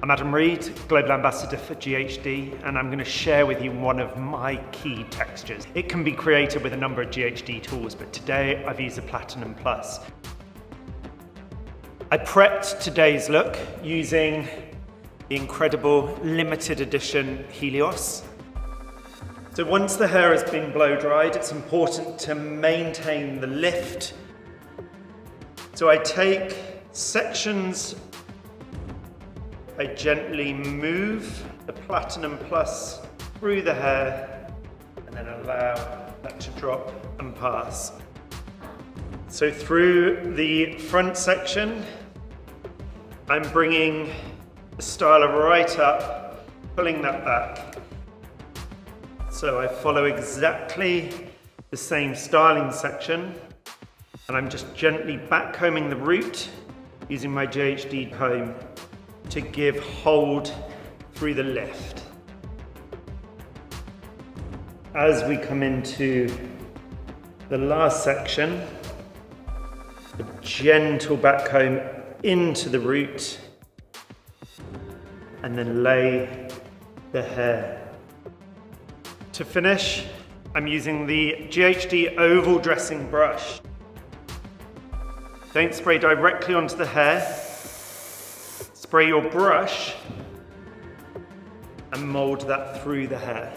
I'm Adam Reed, Global Ambassador for GHD, and I'm going to share with you one of my key textures. It can be created with a number of GHD tools, but today I've used the Platinum Plus. I prepped today's look using the incredible limited edition Helios. So once the hair has been blow dried, it's important to maintain the lift. So I take sections, I gently move the Platinum Plus through the hair and then allow that to drop and pass. So through the front section, I'm bringing the styler right up, pulling that back. So I follow exactly the same styling section, and I'm just gently backcombing the root using my GHD comb to give hold through the lift. As we come into the last section, a gentle backcomb into the root and then lay the hair. To finish, I'm using the GHD oval dressing brush. Don't spray directly onto the hair. Spray your brush and mold that through the hair.